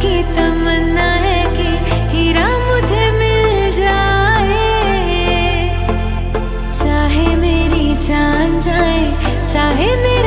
की तमन्ना है कि हीरा मुझे मिल जाए, चाहे मेरी जान जाए, चाहे मेरी